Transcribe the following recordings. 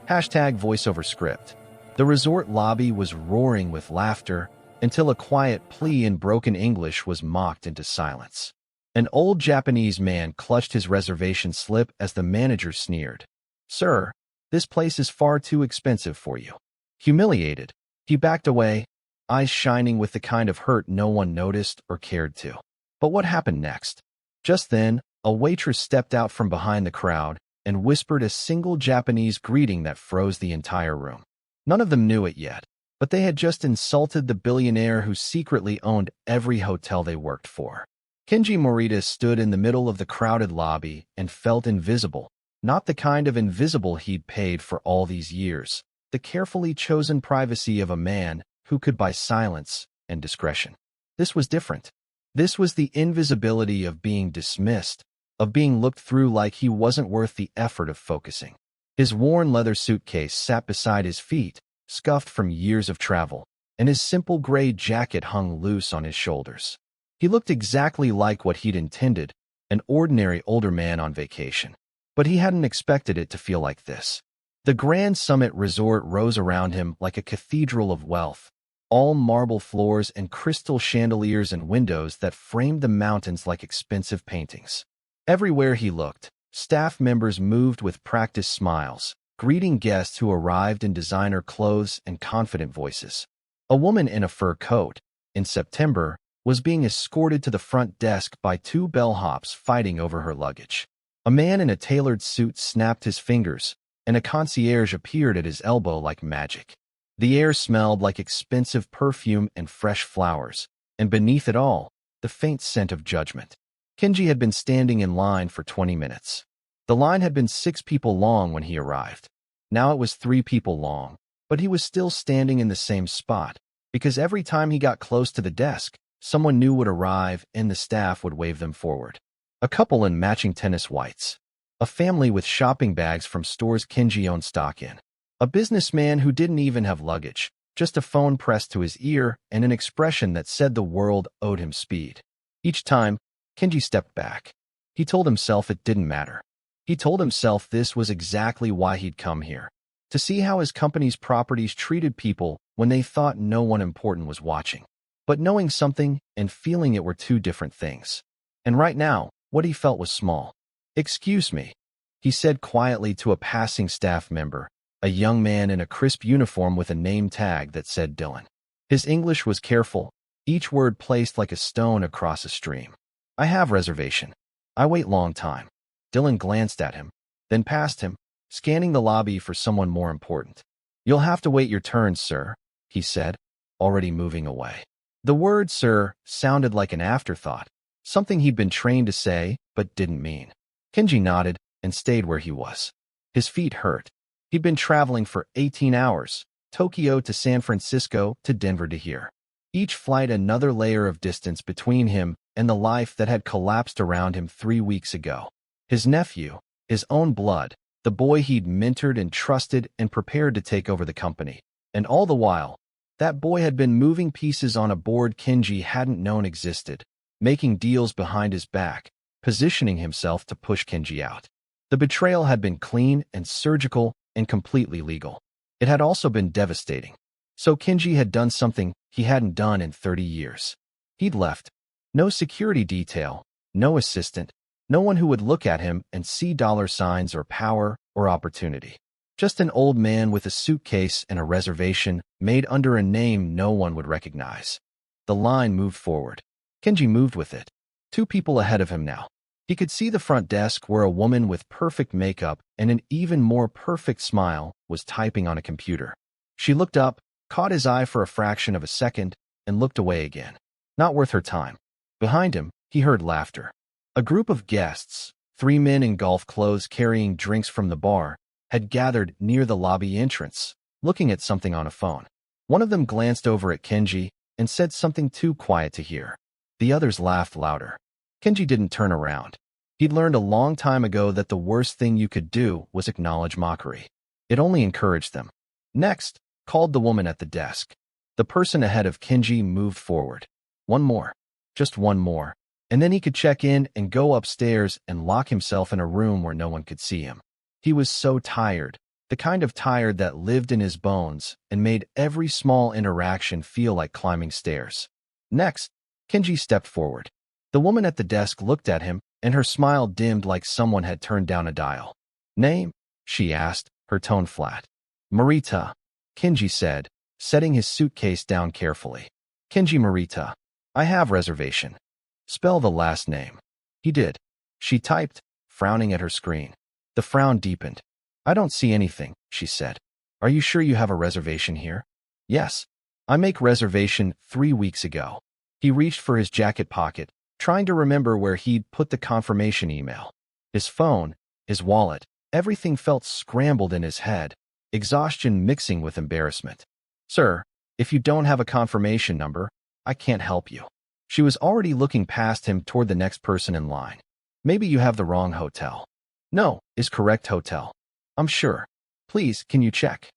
Hashtag voiceover script. The resort lobby was roaring with laughter until a quiet plea in broken English was mocked into silence. An old Japanese man clutched his reservation slip as the manager sneered. "Sir, this place is far too expensive for you." Humiliated, he backed away, eyes shining with the kind of hurt no one noticed or cared to. But what happened next? Just then, a waitress stepped out from behind the crowd and whispered a single Japanese greeting that froze the entire room. None of them knew it yet, but they had just insulted the billionaire who secretly owned every hotel they worked for. Kenji Morita stood in the middle of the crowded lobby and felt invisible, not the kind of invisible he'd paid for all these years, the carefully chosen privacy of a man who could buy silence and discretion. This was different. This was the invisibility of being dismissed, of being looked through like he wasn't worth the effort of focusing. His worn leather suitcase sat beside his feet, scuffed from years of travel, and his simple gray jacket hung loose on his shoulders. He looked exactly like what he'd intended, an ordinary older man on vacation. But he hadn't expected it to feel like this. The Grand Summit Resort rose around him like a cathedral of wealth, all marble floors and crystal chandeliers and windows that framed the mountains like expensive paintings. Everywhere he looked, staff members moved with practiced smiles, greeting guests who arrived in designer clothes and confident voices. A woman in a fur coat, in September, was being escorted to the front desk by two bellhops fighting over her luggage. A man in a tailored suit snapped his fingers, and a concierge appeared at his elbow like magic. The air smelled like expensive perfume and fresh flowers, and beneath it all, the faint scent of judgment. Kenji had been standing in line for 20 minutes. The line had been 6 people long when he arrived. Now it was 3 people long, but he was still standing in the same spot, because every time he got close to the desk, someone new would arrive and the staff would wave them forward. A couple in matching tennis whites. A family with shopping bags from stores Kenji owned stock in. A businessman who didn't even have luggage, just a phone pressed to his ear and an expression that said the world owed him speed. Each time, Kenji stepped back. He told himself it didn't matter. He told himself this was exactly why he'd come here, to see how his company's properties treated people when they thought no one important was watching. But knowing something and feeling it were two different things. And right now, what he felt was small. "Excuse me," he said quietly to a passing staff member, a young man in a crisp uniform with a name tag that said Dylan. His English was careful, each word placed like a stone across a stream. "I have reservation. I wait long time." Dylan glanced at him, then past him, scanning the lobby for someone more important. "You'll have to wait your turn, sir," he said, already moving away. The word sir sounded like an afterthought, something he'd been trained to say but didn't mean. Kenji nodded and stayed where he was. His feet hurt. He'd been traveling for 18 hours, Tokyo to San Francisco to Denver to here. Each flight another layer of distance between him and the life that had collapsed around him 3 weeks ago. His nephew, his own blood, the boy he'd mentored and trusted and prepared to take over the company. And all the while, that boy had been moving pieces on a board Kenji hadn't known existed, making deals behind his back, positioning himself to push Kenji out. The betrayal had been clean and surgical and completely legal. It had also been devastating. So Kenji had done something he hadn't done in 30 years. He'd left. No security detail, no assistant, no one who would look at him and see dollar signs or power or opportunity. Just an old man with a suitcase and a reservation made under a name no one would recognize. The line moved forward. Kenji moved with it. 2 people ahead of him now. He could see the front desk where a woman with perfect makeup and an even more perfect smile was typing on a computer. She looked up, caught his eye for a fraction of a second, and looked away again. Not worth her time. Behind him, he heard laughter. A group of guests, 3 men in golf clothes carrying drinks from the bar, had gathered near the lobby entrance, looking at something on a phone. One of them glanced over at Kenji and said something too quiet to hear. The others laughed louder. Kenji didn't turn around. He'd learned a long time ago that the worst thing you could do was acknowledge mockery. It only encouraged them. "Next," called the woman at the desk. The person ahead of Kenji moved forward. One more. Just one more. And then he could check in and go upstairs and lock himself in a room where no one could see him. He was so tired, the kind of tired that lived in his bones and made every small interaction feel like climbing stairs. Next, Kenji stepped forward. The woman at the desk looked at him, and her smile dimmed like someone had turned down a dial. "Name?" she asked, her tone flat. "Morita," Kenji said, setting his suitcase down carefully. "Kenji Morita. I have reservation." "Spell the last name." He did. She typed, frowning at her screen. The frown deepened. "I don't see anything," she said. "Are you sure you have a reservation here?" "Yes. I make reservation 3 weeks ago." He reached for his jacket pocket, trying to remember where he'd put the confirmation email. His phone, his wallet, everything felt scrambled in his head, exhaustion mixing with embarrassment. "Sir, if you don't have a confirmation number, I can't help you." She was already looking past him toward the next person in line. "Maybe you have the wrong hotel." "No, is correct hotel." "I'm sure. Please, can you check?"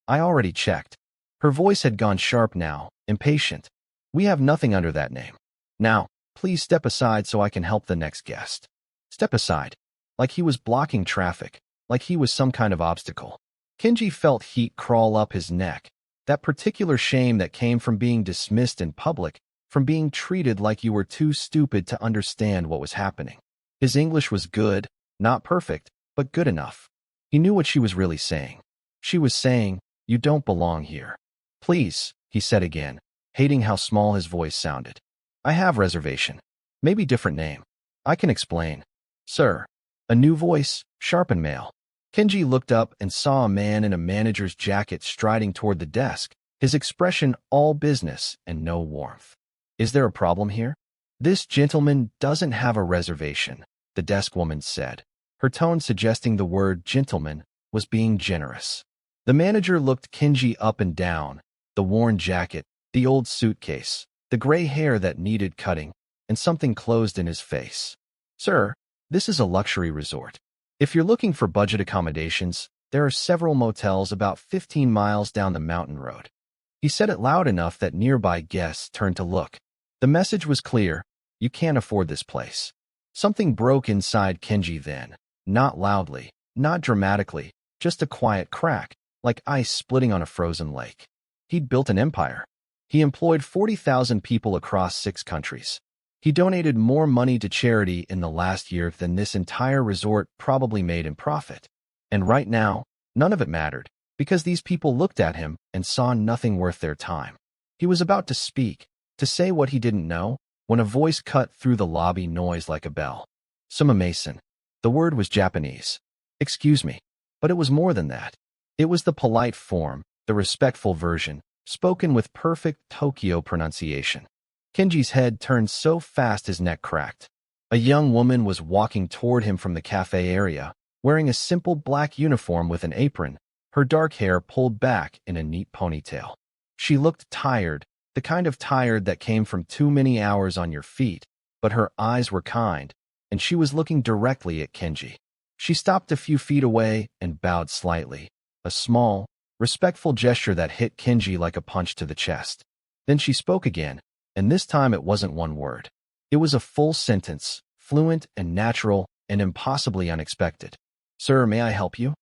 "I already checked." Her voice had gone sharp now, impatient. "We have nothing under that name. Now, please step aside so I can help the next guest." Step aside. Like he was blocking traffic, like he was some kind of obstacle. Kenji felt heat crawl up his neck, that particular shame that came from being dismissed in public, from being treated like you were too stupid to understand what was happening. His English was good, not perfect, but good enough. He knew what she was really saying. She was saying, "You don't belong here." "Please," he said again, hating how small his voice sounded. "I have reservation. Maybe different name. I can explain." "Sir." A new voice, sharp and male. Kenji looked up and saw a man in a manager's jacket striding toward the desk, his expression all business and no warmth. "Is there a problem here?" "This gentleman doesn't have a reservation," the desk woman said. Her tone suggesting the word gentleman was being generous. The manager looked Kenji up and down, the worn jacket, the old suitcase, the gray hair that needed cutting, and something closed in his face. "Sir, this is a luxury resort. If you're looking for budget accommodations, there are several motels about 15 miles down the mountain road." He said it loud enough that nearby guests turned to look. The message was clear: you can't afford this place. Something broke inside Kenji then, not loudly, not dramatically, just a quiet crack, like ice splitting on a frozen lake. He'd built an empire. He employed 40,000 people across 6 countries. He donated more money to charity in the last year than this entire resort probably made in profit. And right now, none of it mattered, because these people looked at him and saw nothing worth their time. He was about to speak, to say what he didn't know, when a voice cut through the lobby noise like a bell. Sumimasen. The word was Japanese. "Excuse me." But it was more than that. It was the polite form, the respectful version, spoken with perfect Tokyo pronunciation. Kenji's head turned so fast his neck cracked. A young woman was walking toward him from the cafe area, wearing a simple black uniform with an apron, her dark hair pulled back in a neat ponytail. She looked tired, the kind of tired that came from too many hours on your feet, but her eyes were kind, and she was looking directly at Kenji. She stopped a few feet away and bowed slightly, a small, respectful gesture that hit Kenji like a punch to the chest. Then she spoke again, and this time it wasn't one word. It was a full sentence, fluent and natural and impossibly unexpected. "Sir, may I help you?"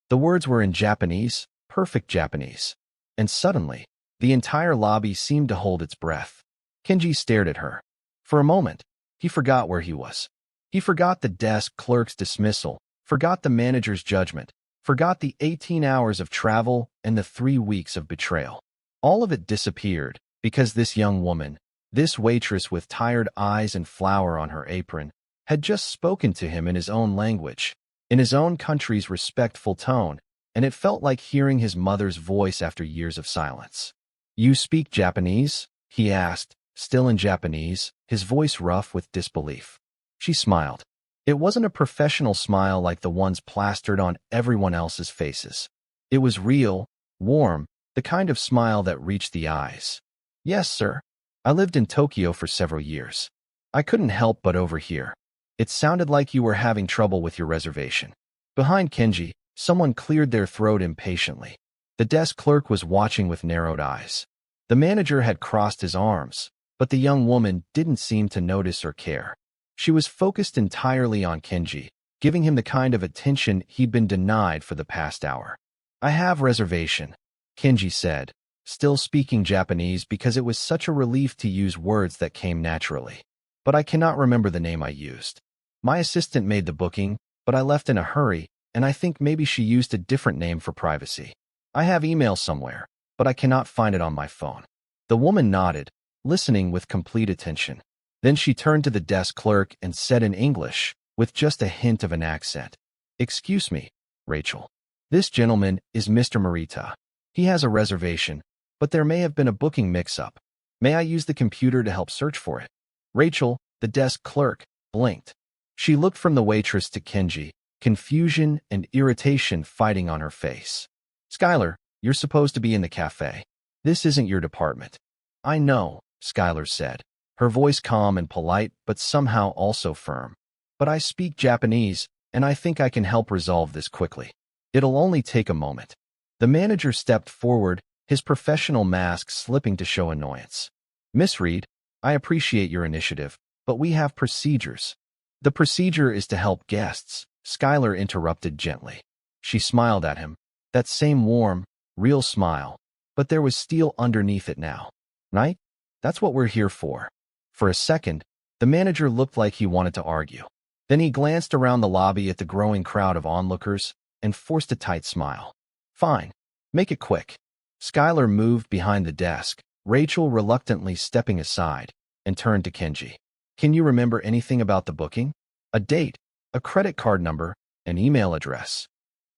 The words were in Japanese, perfect Japanese. And suddenly, the entire lobby seemed to hold its breath. Kenji stared at her. For a moment, he forgot where he was. He forgot the desk clerk's dismissal, forgot the manager's judgment, forgot the 18 hours of travel and the 3 weeks of betrayal. All of it disappeared because this young woman, this waitress with tired eyes and flour on her apron, had just spoken to him in his own language, in his own country's respectful tone, and it felt like hearing his mother's voice after years of silence. "You speak Japanese?" he asked, still in Japanese, his voice rough with disbelief. She smiled. It wasn't a professional smile like the ones plastered on everyone else's faces. It was real, warm, the kind of smile that reached the eyes. "Yes, sir. I lived in Tokyo for several years. I couldn't help but overhear. It sounded like you were having trouble with your reservation." Behind Kenji, someone cleared their throat impatiently. The desk clerk was watching with narrowed eyes. The manager had crossed his arms, but the young woman didn't seem to notice or care. She was focused entirely on Kenji, giving him the kind of attention he'd been denied for the past hour. I have reservation, Kenji said, still speaking Japanese because it was such a relief to use words that came naturally. But I cannot remember the name I used. My assistant made the booking, but I left in a hurry, and I think maybe she used a different name for privacy. I have email somewhere, but I cannot find it on my phone. The woman nodded, listening with complete attention. Then she turned to the desk clerk and said in English, with just a hint of an accent, "Excuse me, Rachel. This gentleman is Mr. Morita. He has a reservation, but there may have been a booking mix-up. May I use the computer to help search for it?" Rachel, the desk clerk, blinked. She looked from the waitress to Kenji, confusion and irritation fighting on her face. "Skylar, you're supposed to be in the cafe. This isn't your department." "I know," Skylar said, her voice calm and polite but somehow also firm. "But I speak Japanese, and I think I can help resolve this quickly. It'll only take a moment." The manager stepped forward, his professional mask slipping to show annoyance. "Miss Reed, I appreciate your initiative, but we have procedures." "The procedure is to help guests," Skylar interrupted gently. She smiled at him, that same warm, real smile, but there was steel underneath it now. "Right? That's what we're here for." For a second, the manager looked like he wanted to argue. Then he glanced around the lobby at the growing crowd of onlookers and forced a tight smile. "Fine. Make it quick." Skylar moved behind the desk, Rachel reluctantly stepping aside, and turned to Kenji. "Can you remember anything about the booking? A date, a credit card number, an email address?"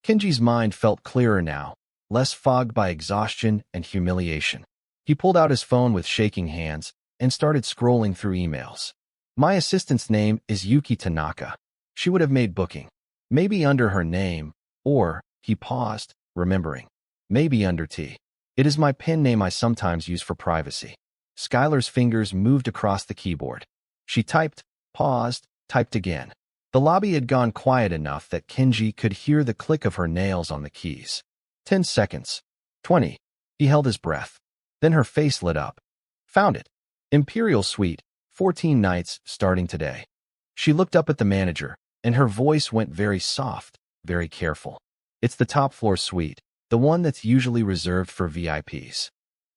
Kenji's mind felt clearer now, less fogged by exhaustion and humiliation. He pulled out his phone with shaking hands and started scrolling through emails. "My assistant's name is Yuki Tanaka. She would have made booking. Maybe under her name, or," he paused, remembering, "maybe under T. It is my pen name I sometimes use for privacy." Skylar's fingers moved across the keyboard. She typed, paused, typed again. The lobby had gone quiet enough that Kenji could hear the click of her nails on the keys. 10 seconds. 20. He held his breath. Then her face lit up. "Found it. Imperial Suite, 14 nights, starting today." She looked up at the manager, and her voice went very soft, very careful. "It's the top floor suite, the one that's usually reserved for VIPs."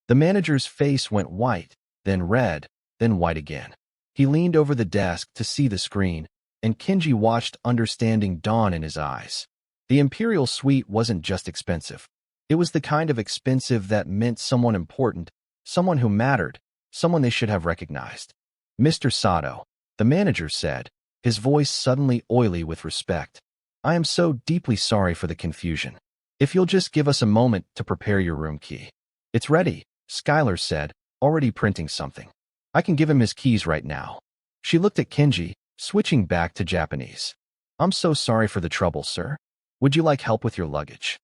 The manager's face went white, then red, then white again. He leaned over the desk to see the screen, and Kenji watched understanding dawn in his eyes. The Imperial Suite wasn't just expensive. It was the kind of expensive that meant someone important, someone who mattered, someone they should have recognized. "Mr. Sato," the manager said, his voice suddenly oily with respect. "I am so deeply sorry for the confusion. If you'll just give us a moment to prepare your room key." "It's ready," Skylar said, already printing something. "I can give him his keys right now." She looked at Kenji, switching back to Japanese. "I'm so sorry for the trouble, sir. Would you like help with your luggage?"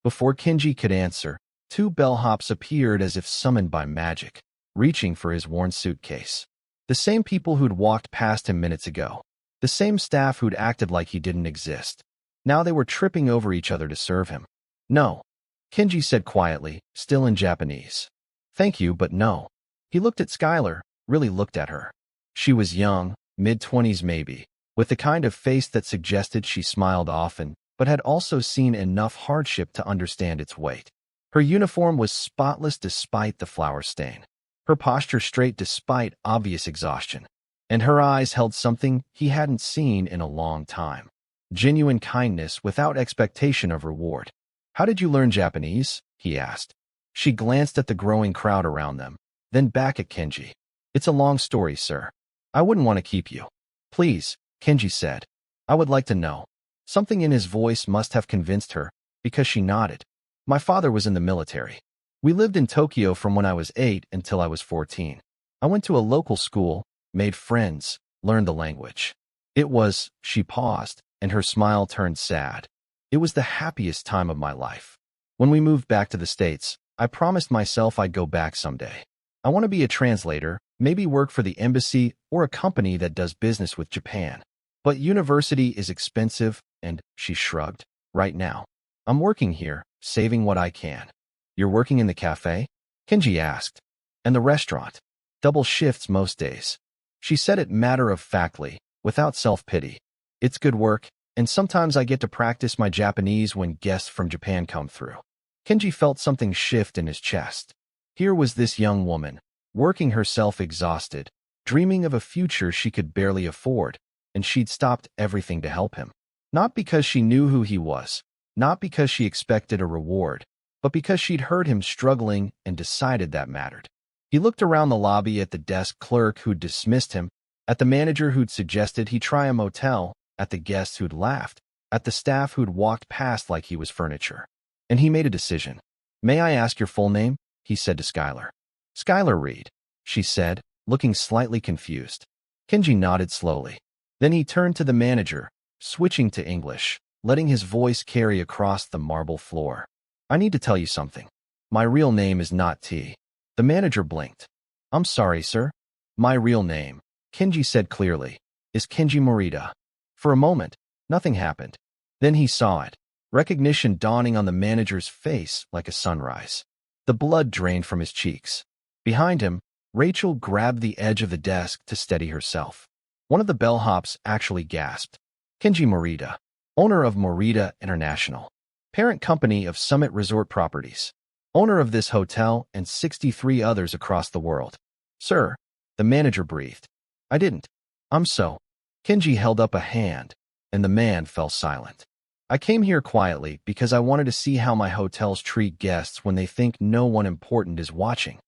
Before Kenji could answer, 2 bellhops appeared as if summoned by magic, reaching for his worn suitcase. The same people who'd walked past him minutes ago. The same staff who'd acted like he didn't exist. Now they were tripping over each other to serve him. "No," Kenji said quietly, still in Japanese. "Thank you, but no." He looked at Skylar, really looked at her. She was young, mid-20s maybe, with the kind of face that suggested she smiled often, but had also seen enough hardship to understand its weight. Her uniform was spotless despite the flour stain. Her posture straight despite obvious exhaustion. And her eyes held something he hadn't seen in a long time. Genuine kindness without expectation of reward. "How did you learn Japanese?" he asked. She glanced at the growing crowd around them, then back at Kenji. "It's a long story, sir. I wouldn't want to keep you." "Please," Kenji said. "I would like to know." Something in his voice must have convinced her, because she nodded. "My father was in the military. We lived in Tokyo from when I was 8 until I was 14. I went to a local school, made friends, learned the language. It was," she paused, and her smile turned sad. "It was the happiest time of my life. When we moved back to the States, I promised myself I'd go back someday. I want to be a translator, maybe work for the embassy or a company that does business with Japan. But university is expensive, and," she shrugged, "right now, I'm working here, saving what I can." "You're working in the cafe?" Kenji asked. "And the restaurant. Double shifts most days." She said it matter-of-factly, without self-pity. "It's good work, and sometimes I get to practice my Japanese when guests from Japan come through." Kenji felt something shift in his chest. Here was this young woman, working herself exhausted, dreaming of a future she could barely afford, and she'd stopped everything to help him. Not because she knew who he was, not because she expected a reward, but because she'd heard him struggling and decided that mattered. He looked around the lobby at the desk clerk who'd dismissed him, at the manager who'd suggested he try a motel, at the guests who'd laughed, at the staff who'd walked past like he was furniture. And he made a decision. "May I ask your full name?" he said to Skylar. "Skylar Reed," she said, looking slightly confused. Kenji nodded slowly. Then he turned to the manager, switching to English, letting his voice carry across the marble floor. "I need to tell you something. My real name is not T." The manager blinked. "I'm sorry, sir. My real name," Kenji said clearly, "is Kenji Morita." For a moment, nothing happened. Then he saw it, recognition dawning on the manager's face like a sunrise. The blood drained from his cheeks. Behind him, Rachel grabbed the edge of the desk to steady herself. One of the bellhops actually gasped. Kenji Morita, owner of Morita International, parent company of Summit Resort Properties, owner of this hotel and 63 others across the world. "Sir," the manager breathed. "I didn't. I'm so." Kenji held up a hand, and the man fell silent. "I came here quietly because I wanted to see how my hotels treat guests when they think no one important is watching."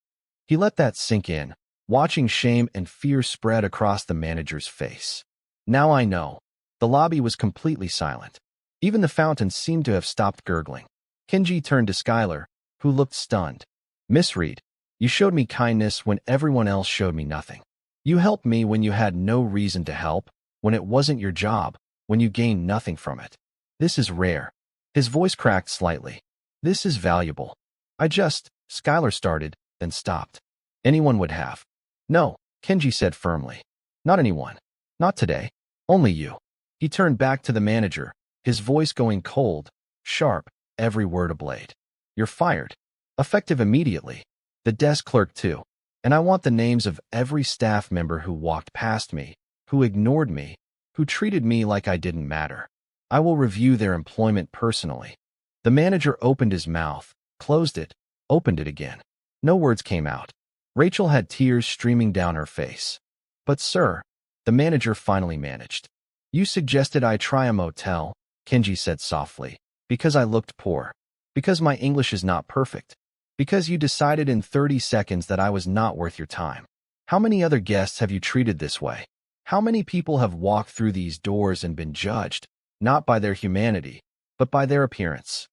He let that sink in, watching shame and fear spread across the manager's face. "Now I know." The lobby was completely silent. Even the fountain seemed to have stopped gurgling. Kenji turned to Skylar, who looked stunned. "Miss Reed, you showed me kindness when everyone else showed me nothing. You helped me when you had no reason to help, when it wasn't your job, when you gained nothing from it. This is rare." His voice cracked slightly. "This is valuable. Skylar started, then stopped. "Anyone would have." "No," Kenji said firmly. "Not anyone. Not today. Only you." He turned back to the manager, his voice going cold, sharp, every word a blade. "You're fired. Effective immediately. The desk clerk too. And I want the names of every staff member who walked past me, who ignored me, who treated me like I didn't matter. I will review their employment personally." The manager opened his mouth, closed it, opened it again. No words came out. Rachel had tears streaming down her face. "But sir," the manager finally managed. "You suggested I try a motel," Kenji said softly, "because I looked poor. Because my English is not perfect. Because you decided in 30 seconds that I was not worth your time. How many other guests have you treated this way? How many people have walked through these doors and been judged, not by their humanity, but by their appearance?"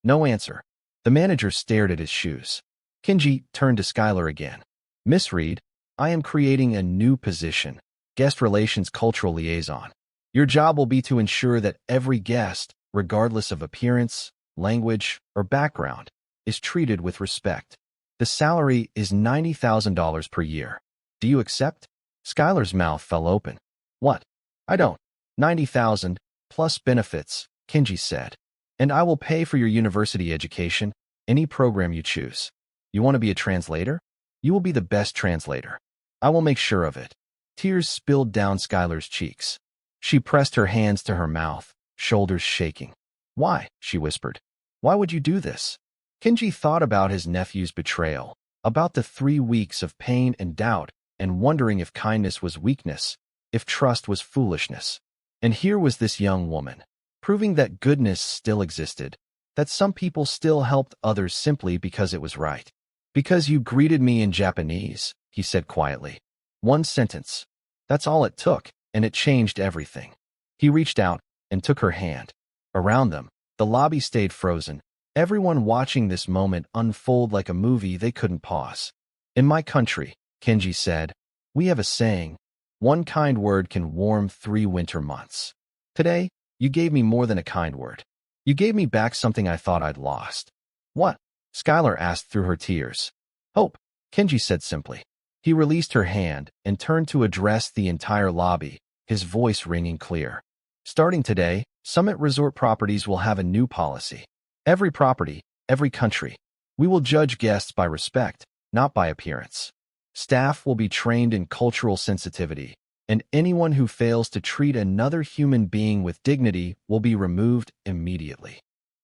No answer. The manager stared at his shoes. Kenji turned to Skylar again. "Miss Reed, I am creating a new position, guest relations cultural liaison. Your job will be to ensure that every guest, regardless of appearance, language, or background, is treated with respect. The salary is $90,000 per year. Do you accept?" Skylar's mouth fell open. "What? I don't." "90,000 plus benefits," Kenji said. "And I will pay for your university education, any program you choose. You want to be a translator? You will be the best translator. I will make sure of it." Tears spilled down Skylar's cheeks. She pressed her hands to her mouth, shoulders shaking. "Why?" she whispered. "Why would you do this?" Kenji thought about his nephew's betrayal, about the 3 weeks of pain and doubt, and wondering if kindness was weakness, if trust was foolishness. And here was this young woman, proving that goodness still existed, that some people still helped others simply because it was right. "Because you greeted me in Japanese," he said quietly. One sentence. That's all it took, and it changed everything. He reached out and took her hand. Around them, the lobby stayed frozen, everyone watching this moment unfold like a movie they couldn't pause. "In my country," Kenji said, "we have a saying, one kind word can warm 3 winter months. Today, you gave me more than a kind word. You gave me back something I thought I'd lost." "What?" Skylar asked through her tears. "Hope," Kenji said simply. He released her hand and turned to address the entire lobby, his voice ringing clear. "Starting today, Summit Resort Properties will have a new policy. Every property, every country. We will judge guests by respect, not by appearance. Staff will be trained in cultural sensitivity, and anyone who fails to treat another human being with dignity will be removed immediately."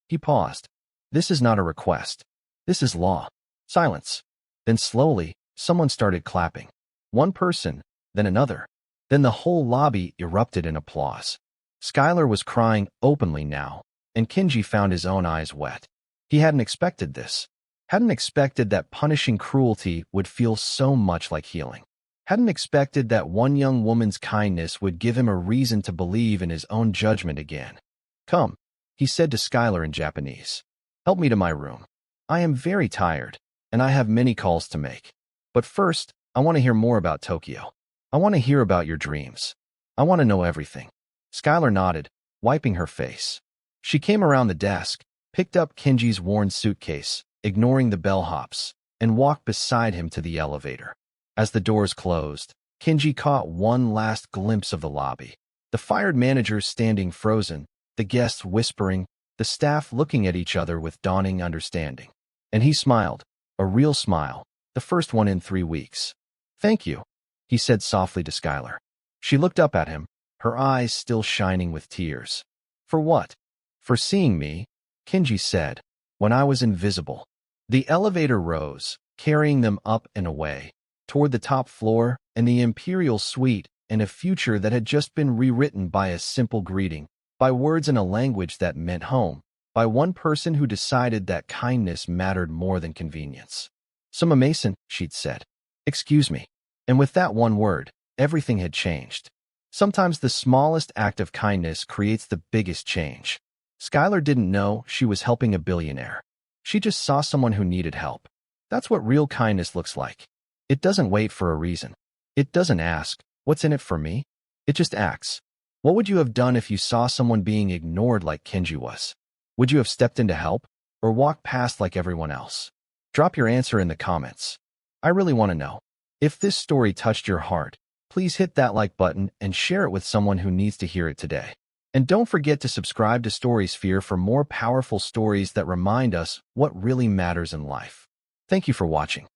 He paused. This is not a request. This is law. Silence. Then slowly, someone started clapping. One person, then another. Then the whole lobby erupted in applause. Skylar was crying openly now, and Kenji found his own eyes wet. He hadn't expected this. Hadn't expected that punishing cruelty would feel so much like healing. Hadn't expected that one young woman's kindness would give him a reason to believe in his own judgment again. Come, he said to Skylar in Japanese. Help me to my room. I am very tired, and I have many calls to make. But first, I want to hear more about Tokyo. I want to hear about your dreams. I want to know everything. Skylar nodded, wiping her face. She came around the desk, picked up Kenji's worn suitcase, ignoring the bellhops, and walked beside him to the elevator. As the doors closed, Kenji caught one last glimpse of the lobby. The fired managers standing frozen, the guests whispering, the staff looking at each other with dawning understanding. And he smiled, a real smile, the first one in 3 weeks. Thank you, he said softly to Skylar. She looked up at him, her eyes still shining with tears. For what? For seeing me, Kenji said, when I was invisible. The elevator rose, carrying them up and away, toward the top floor and the imperial suite and a future that had just been rewritten by a simple greeting, by words in a language that meant home, by one person who decided that kindness mattered more than convenience. Sumimasen, she'd said. Excuse me. And with that one word, everything had changed. Sometimes the smallest act of kindness creates the biggest change. Skylar didn't know she was helping a billionaire. She just saw someone who needed help. That's what real kindness looks like. It doesn't wait for a reason. It doesn't ask, what's in it for me? It just acts. What would you have done if you saw someone being ignored like Kenji was? Would you have stepped in to help, or walked past like everyone else? Drop your answer in the comments. I really want to know. If this story touched your heart, please hit that like button and share it with someone who needs to hear it today. And don't forget to subscribe to Storysphere for more powerful stories that remind us what really matters in life. Thank you for watching.